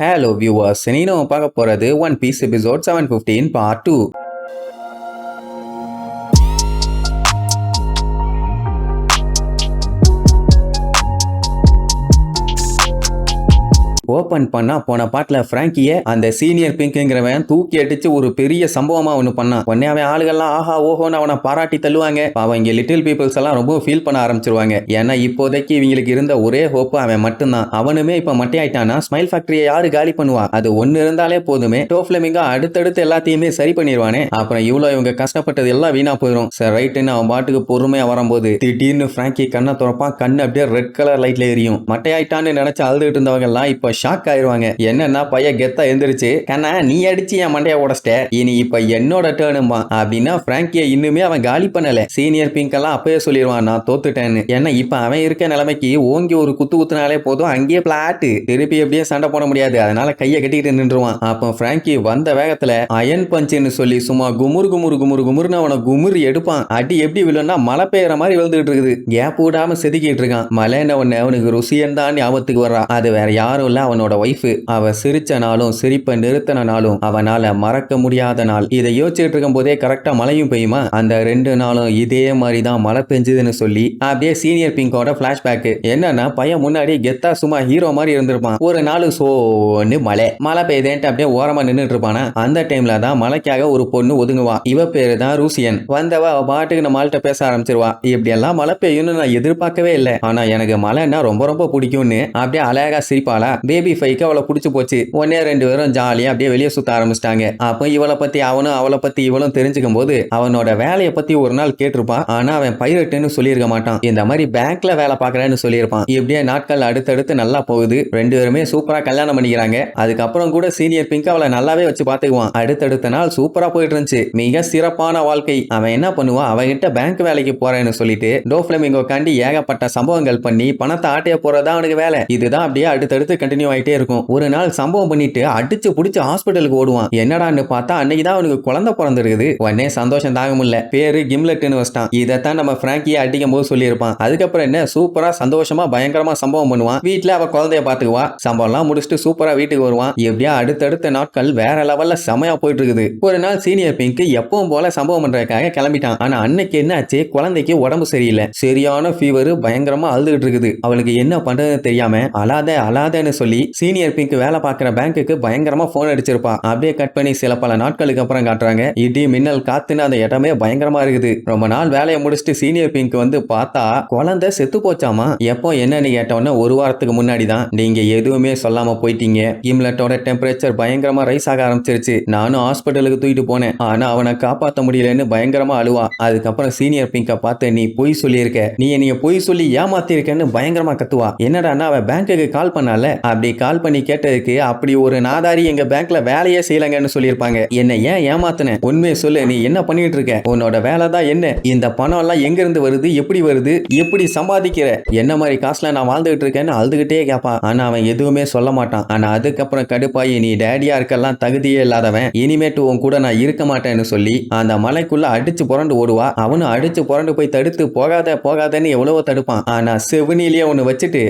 Hello viewers, இன்னைக்கு நம்ம பார்க்க போறது One Piece episode 715 part 2. Open பண்ணா போன பாட்டுல பிராங்கிய அந்த சீனியர் பிங்க்ங்கிறவன் தூக்கி அடிச்சு ஒரு பெரிய சம்பவமா ஒண்ணு பண்ணான். உடனே அவன் ஆளுகள்லாம் ஆஹா ஓஹோன்னு அவனை பாராட்டி தள்ளுவாங்க. அவங்க லிட்டில் பீப்புள்ஸ் எல்லாம் ரொம்ப ஃபீல் பண்ண ஆரம்பிச்சிருவாங்க. ஏன்னா இப்போதைக்கு இவங்களுக்கு இருந்த ஒரே ஹோப் அவன் மட்டும்தான். அவனுமே இப்ப மட்டையாயிட்டானா ஸ்மைல் ஃபேக்டரியை யாரு காலி பண்ணுவா? அது ஒன்னு இருந்தாலே போதுமே. டோஃப்ளமிங்கா அடுத்தடுத்து எல்லாத்தையுமே சரி பண்ணிடுவானே. அப்புறம் இவ்வளவு இவங்க கஷ்டப்பட்டது எல்லாம் வீணா போயிடும். சரி ரைட்டுன்னு அவன் பாட்டுக்கு பொறுமையா வரும்போது திடீர்னு பிராங்கி கண்ணை துறப்பான். கண்ணு அப்படியே ரெட் கலர் லைட்ல எரியும். மட்டையாயிட்டான்னு நினைச்சு அழுதுட்டு இருந்தவங்க எல்லாம் இப்ப ஷாக் ஆயிருவாங்க. என்னன்னா பையன் கெத்தா எந்திரிச்சு கண்ணா நீ அடிச்சு என் மண்டைய உடச்சிட்ட, இனி இப்ப என்னோட டேர்னுமா அப்படின்னா பிராங்கிய இன்னுமே அவன் காலி பண்ணல. சீனியர் பிங்க் எல்லாம் அப்பயே சொல்லிடுவான் நான் தோத்துட்டேன்னு. ஏன்னா இப்ப அவன் இருக்க நிலைமைக்கு ஓங்கி ஒரு குத்து குத்துனாலே போதும் அங்கேயே பிளாட்டு திருப்பி எப்படியே சண்டை போட முடியாது. அதனால கையை கட்டிக்கிட்டு நின்றுவான். அப்போ பிராங்கி வந்த வேகத்துல அயன் பஞ்சுன்னு சொல்லி சும்மா குமுறுன்னு அவனை குமுறி எடுப்பான். அடி எப்படி விழுன்னா மழை பெய்யற மாதிரி விழுந்துட்டு இருக்குது. கேப் விடாம செதுக்கிட்டு இருக்கான். மலைன்னு ஒண்ணு அவனுக்கு ருசியன் தான் ஞாபகத்துக்கு வர்றா. அது வேற யாரும் இல்ல அவனோட ஒய்ஃபு. அவ சிரிச்ச நாளும் சிரிப்பை நிறுத்தின நாளும் அவனால மறக்க முடியாத நாள். இதை யோசிச்சுட்டு இருக்கும் போதே கரெக்டா மழையும் பெய்யுமா. அந்த 2 நாளும் இதே மாதிரி தான் மழை பெஞ்சதுன்னு சொல்லி அப்படியே சீனியர் பிங்கோட பிளாஷ்பேக். என்னன்னா பையன் முன்னாடி கெத்தா சும்மா ஹீரோ மாதிரி இருந்திருப்பான். ஒரு நாள் சோன்னு மழை பெய்யுதேன்ட்டு அப்படியே ஓரமா நின்றுட்டு இருப்பானா. அந்த டைம்ல தான் மழைக்காக ஒரு பொண்ணு ஒதுங்குவா. இவ பேரு தான் ரூசியன். வந்தவ அவ பாட்டுக்கு நம்ம ஆள்கிட்ட பேச ஆரம்பிச்சிருவா. இப்படி எல்லாம் மழை பெய்யும்னு நான் எதிர்பார்க்கவே இல்லை. ஆனா எனக்கு மழைன்னா ரொம்ப பிடிக்கும்னு அப்படியே அழகா சிரிப்பாளா. பேபி ஃபைக்கு அவளை பிடிச்சு போச்சு. ஒன்னே 2 பேரும் ஜாலியா அப்படியே வெளியே சுத்த ஆரம்பிச்சிட்டாங்க. அப்போ இவளை பத்தி அவனும் அவளை பத்தி இவளும் தெரிஞ்சுக்கும் போது அவனோட வேலையை பத்தி ஒரு நாள் கேட்டிருப்பான். ஆனா அவன் பைரட்னு சொல்லியிருக்க மாட்டான். இந்த மாதிரி பேங்க்ல வேலை பாக்குறேன்னு சொல்லியிருப்பான். இப்படியே நாட்கள் அடுத்தடுத்து நல்லா போகுது. 2 பேருமே சூப்பரா கல்யாணம் பண்ணிக்கிறாங்க. அதுக்கப்புறம் கூட சீனியர் பிங்க் அவளை நல்லாவே வச்சு பாத்துக்குவான். அடுத்தடுத்த நாள் சூப்பரா போயிட்டு இருந்துச்சு. மிக சிறப்பான வாழ்க்கை. அவன் என்ன பண்ணுவான், அவகிட்ட பேங்க் வேலைக்கு போறேன்னு சொல்லிட்டு டோஃப்ளமிங்கோ காண்டி ஏகப்பட்ட சம்பவங்கள் பண்ணி பணத்தை ஆட்டைய போறதா அவனுக்கு வேலை. இதுதான் அப்படியே அடுத்தடுத்து கண்டினியூ ஆயிட்டே இருக்கும். ஒரு நாள் சம்பவம் பண்ணிட்டு அடிச்சு புடிச்சு ஹாஸ்பிட்டலுக்கு ஓடுவான். என்னடான்னு பார்த்தா அன்னைக்கு தான் அவனுக்கு குழந்தை பிறந்திருக்குது. உடனே சந்தோஷம் தாங்க முடியல. பேரு கிம்லெட்னு வச்சிட்டான். இதைத்தான் நம்ம பிராங்கியை அடிக்கும் போது சொல்லியிருப்பான். அதுக்கப்புறம் என்ன சூப்பரா சந்தோஷமா பயங்கரமா சம்பவம் பண்ணுவான். வீட்டுல அவ குழந்தைய பாத்துக்குவா. சம்பவம் எல்லாம் முடிச்சுட்டு சூப்பரா வீட்டுக்கு வருவான். எப்படியா அடுத்தடுத்த நாட்கள் வேற லெவல்ல செமையா போயிட்டு இருக்குது. ஒரு நாள் சீனியர் பிங்க் எப்பவும் போல சம்பவம் பண்றதுக்காக கிளம்பிட்டான். ஆனா அன்னைக்கு என்ன ஆச்சு, குழந்தைக்கு உடம்பு சரியில்லை. சரியான ஃபீவர், பயங்கரமா அழுதுகிட்டு இருக்குது. அவளுக்கு என்ன பண்றதுன்னு தெரியாம அலாதன்னு சொல்லி சீனியர் பிங்க் வேலை பார்க்கிற பேங்குக்கு பயங்கரமா போன் அடிச்சிருப்பா. அப்படியே கட் பண்ணி சில பல நாட்களுக்கு அப்புறம் காட்டுறாங்க. இடி மின்னல் காத்துன்னு அந்த இடமே பயங்கரமா இருக்குது. ரொம்ப நாள் வேலையை முடிச்சுட்டு சீனியர் பிங்க் வந்து பார்த்தா குழந்தை செத்து போச்சாமா. எப்போ என்னன்னு கேட்டோன்னா 1 வாரத்துக்கு முன்னாடி தான். நீங்க எதுவுமே சொல்லாம போயிட்டீங்க. கிம்லெட்டோட டெம்பரேச்சர் பயங்கரமா ரைஸ் ஆக ஆரம்பிச்சிருச்சு. நானும் ஹாஸ்பிட்டலுக்கு தூக்கிட்டு போனேன். ஆனா அவனை காப்பாற்ற முடியலன்னு பயங்கரமா அழுவா. அதுக்கப்புறம் சீனியர் பிங்க பார்த்து நீ பொய் சொல்லியிருக்க, நீ பொய் சொல்லி ஏமாத்திருக்கன்னு பயங்கரமா கத்துவா. என்னடான்னா அவ பேங்குக்கு கால் பண்ணால. அப்படி கால் பண்ணி கேட்டதுக்கு அப்படி ஒரு நாதாரி எங்க பேங்க்ல வேலையே செய்யலங்கன்னு சொல்லியிருப்பாங்க. என்ன ஏன் ஏமாத்தின, உண்மையை சொல்லு, நீ என்ன பண்ணிட்டு இருக்க, உன்னோட வேலை தான் என்ன, இந்த பணம் எல்லாம் எங்க இருந்து வருது, எப்படி சம்பாதிக்கிற, என்ன மாதிரி காசுல நான் வாழ்ந்துகிட்டு இருக்கேன்னு அழுதுகிட்டே கேட்பான். ஆனா அவன் எதுவுமே சொல்ல மாட்டான். ஆனா அதுக்கப்புறம் கடுப்பாயி நீ டேடியா இருக்கலாம் தகுதியே இல்லாதவன், இனிமேட்டு உன் கூட நான் இருக்க மாட்டேன்னு சொல்லி அந்த மலைக்குள்ள அடிச்சு புரண்டு ஓடுவா. அவனும் அடிச்சு புரண்டு போய் தடுத்து போகாதன்னு எவ்வளவோ தடுப்பான். ஆனா செவனிலேயே ஒண்ணு வச்சுட்டு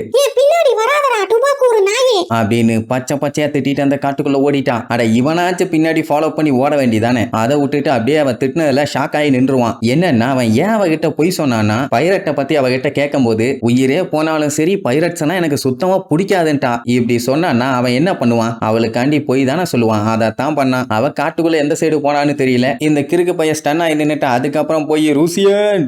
அப்படின்னு பச்சையா திட்டிட்டு அந்த காட்டுக்குள்ள ஓடிட்டான். அட இவனாச்சும் பின்னாடி ஃபாலோ பண்ணி ஓட வேண்டியதானே. அதை விட்டுட்டு அப்படியே அவன் திட்டினதுல ஷாக் ஆகி நின்றுவான். என்னன்னா அவன் ஏன் அவகிட்ட பொய் சொன்னான்னா பைரட்டை பத்தி அவகிட்ட கேட்கும் போது உயிரே போனாலும் சரி பைரட்ஸ்னா எனக்கு சுத்தமா பிடிக்காதுன்ட்டா. இப்படி சொன்னான்னா அவன் என்ன பண்ணுவான், அவளுக்காண்டி பொய் தானே சொல்லுவான். அதைத்தான் பண்ணான். அவ காட்டுக்குள்ள எந்த சைடு போனான்னு தெரியல. இந்த கிறுக்கு பையன் ஸ்டன் ஆகி நின்னுட்டா. அதுக்கப்புறம் போய்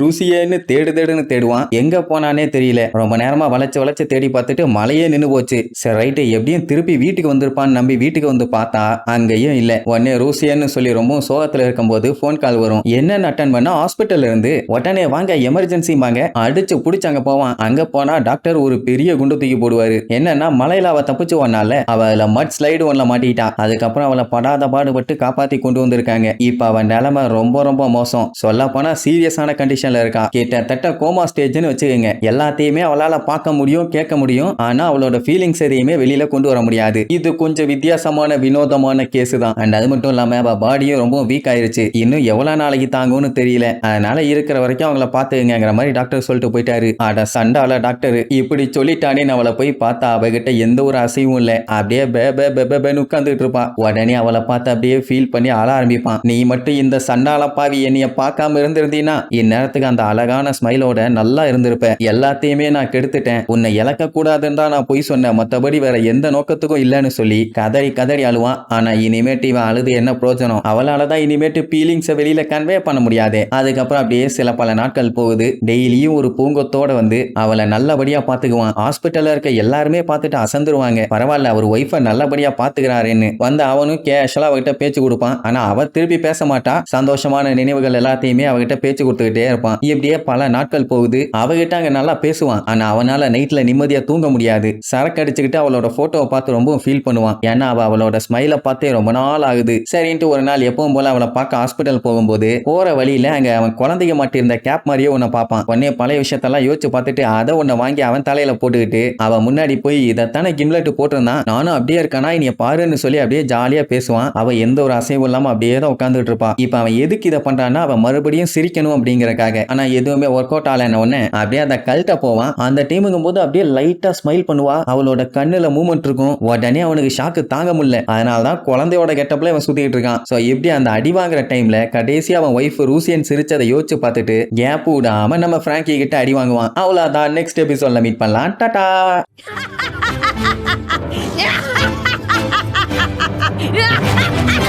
ரூசியன்னு தேடுன்னு தேடுவான். எங்க போனானே தெரியல. ரொம்ப நேரமா வளைச்சு தேடி பார்த்துட்டு மலையே நின்னு போச்சு. சரி ரைட்டு எப்படியும் திருப்பி வீட்டுக்கு வந்திருப்பான்னு நம்பி வீட்டுக்கு வந்து பார்த்தா அங்கேயும் இல்ல. உடனே ரூசியன்னு சொல்லி ரொம்ப சோகத்துல இருக்கும்போது போன் கால் வரும். என்னன்னு அட்டன் பண்ணா ஹாஸ்பிட்டல்ல இருந்து உடனே வாங்க எமர்ஜென்சி வாங்க. அடிச்சு புடிச்சு அங்க போவான். அங்க போனா டாக்டர் ஒரு பெரிய குண்டு தூக்கி போடுவாரு. என்னன்னா மலையில அவ தப்பிச்சு ஒன்னால அவள மட் ஸ்லைடு ஒன்ல மாட்டிட்டா. அதுக்கப்புறம் அவளை படாத பாடுபட்டு காப்பாத்தி கொண்டு வந்திருக்காங்க. இப்ப அவன் நிலைமை ரொம்ப மோசம். சொல்ல போனா சீரியஸான கண்டிஷன்ல இருக்கா. கிட்டத்தட்ட கோமா ஸ்டேஜ்னு வச்சுக்கோங்க. எல்லாத்தையுமே அவளால பார்க்க முடியும் கேட்க முடியும். ஆனா அவளோட ஃபீலிங்ஸ் எதையுமே வெளியில வெளியில கொண்டு வர முடியாது. இது கொஞ்சம் வித்தியாசமான வினோதமான கேஸ் தான். அண்ட் அது மட்டும் இல்லாம அவ பாடியும் ரொம்ப வீக் ஆயிருச்சு. இன்னும் எவ்வளவு நாளைக்கு தாங்கும்னு தெரியல. அதனால இருக்கிற வரைக்கும் அவங்கள பாத்துக்கங்கிற மாதிரி டாக்டர் சொல்லிட்டு போயிட்டாரு. அட சண்டால டாக்டர் இப்படி சொல்லிட்டானே அவளை போய் பார்த்தா அவகிட்ட எந்த ஒரு அசைவும் இல்ல. அப்படியே பேபேன்னு உட்கார்ந்துட்டு இருப்பா. உடனே அவளை பார்த்து அப்படியே ஃபீல் பண்ணி அழ ஆரம்பிப்பான். நீ மட்டும் இந்த சண்டால பாவி என்னைய பார்க்காம இருந்திருந்தீனா இந்நேரத்துக்கு அந்த அழகான ஸ்மைலோட நல்லா இருந்திருப்ப. எல்லாத்தையுமே நான் கெடுத்துட்டேன். உன்னை இழக்க கூடாதுன்னு தான் நான் பொய் சொன்னேன். மத்தபடி வேற எந்த நோக்கத்துக்கும் இல்லன்னு சொல்லி கதறி அழுவான். ஆனா இனிமேட்டு இவன் அழுது என்ன பிரயோஜனம்? அவளாலதான் இனிமேட்டு ஃபீலிங்ஸை வெளியில கன்வே பண்ண முடியாது. அதுக்கப்புறம் அப்படியே சில பல நாட்கள் போகுது. டெய்லியும் ஒரு பூங்கத்தோட வந்து அவளை நல்லபடியா பாத்துக்குவான். ஹாஸ்பிட்டல்ல இருக்க எல்லாருமே பார்த்துட்டு அசந்துருவாங்க. பரவாயில்ல அவர் ஒய்ஃபை நல்லபடியா பாத்துக்கிறாருன்னு வந்து அவனும் கேஷுவலா அவகிட்ட பேச்சு கொடுப்பான். ஆனா அவ திருப்பி பேச மாட்டா. சந்தோஷமான நினைவுகள் எல்லாத்தையுமே அவகிட்ட பேச்சு கொடுத்துக்கிட்டே இருப்பான். இப்படியே பல நாட்கள் போகுது. அவகிட்ட அங்க நல்லா பேசுவான். ஆனா அவனால நைட்ல நிம்மதியா தூங்க முடியாது. சரக்கு அடிச்சுக்கிட்டு அவளோட போட்டோவை பார்த்து ரொம்ப ஃபீல் பண்ணுவான். ஏன்னா அவளோட ஸ்மைலை பார்த்தே ரொம்ப நாள் ஆகுது. சரின்ட்டு ஒரு நாள் எப்பவும் போல அவளை பார்க்க ஹாஸ்பிட்டல் போகும்போது போற வழியில அங்க அவன் குழந்தைங்க மாட்டிருந்த கேப் மாதிரியே ஒன்ன பார்ப்பான். உடனே பழைய விஷயத்தெல்லாம் யோசிச்சு பார்த்துட்டு அதை ஒன்ன வாங்கி அவன் தலையில போட்டுக்கிட்டு அவன் முன்னாடி போய் இதைத்தானே கிம்லெட் போட்டிருந்தான், நானும் அப்படியே இருக்கானா இனிய பாருன்னு சொல்லி அப்படியே ஜாலியா பேசுவான். அவ எந்த ஒரு அசைவும் இல்லாம அப்படியே தான் உட்காந்துட்டு இருப்பான். இப்ப அவன் எதுக்கு இதை பண்றான்னா அவன் மறுபடியும் சிரிக்கணும் அப்படிங்கறக்காக. ஆனா எதுவுமே ஒர்க் அவுட் ஆகலன்னு உடனே அப்படியே அந்த கல்ட்ட போவான். அந்த டீமுங்கும் போது அப்படியே லைட்டா ஸ்மைல் பண்ணுவா. அவளோட கண்ணுல மூமெண்ட் இருக்கும். உடனே அவனுக்கு ஷாக்கு தாங்க முடியல. அதனாலதான் குழந்தையோட கெட்டப்ல அவன் சுத்திட்டு இருக்கான். சோ எப்படி அந்த அடி வாங்குற டைம்ல கடைசியா அவன் ஒய்ஃப் ரூசியன் சிரிச்சதை யோசிச்சு பார்த்துட்டு கேப் விடாம நம்ம பிராங்கி கிட்ட அடி வாங்குவான். அவ்வளவுதான். நெக்ஸ்ட் எபிசோட்ல மீட் பண்ணலாம். டாடா. Yeah!